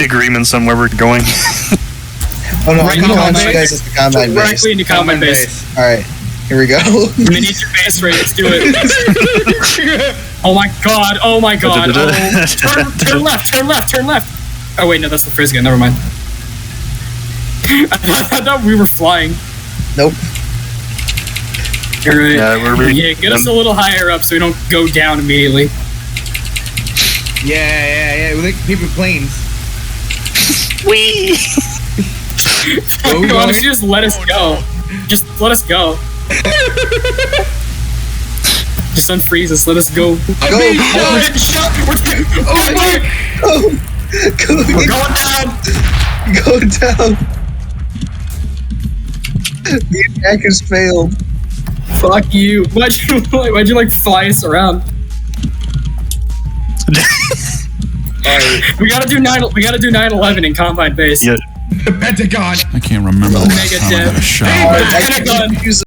agreements on where we're going. Oh no, Right I'm gonna combat launch you guys at the combat base. Directly into combat base. Alright, here we go. Miniature base rate, let's do it. Oh my god, oh my god. Oh. Turn left, turn left, turn left. Oh wait, no, that's the Frisga, never mind. I thought we were flying. Nope. Alright. Yeah, Get us a little higher up so we don't go down immediately. Yeah. We like paper planes. Whee! Why don't you just let us go? Just let us go. Just unfreeze us, let us go. Go! We're getting shot! We're going down! Go down! The attack has failed. Fuck you. Why'd you like fly us around? We gotta do 9/11 in combat base. Yeah. The Pentagon. I can't remember the last Mega time I got a dev. shot. Pentagon.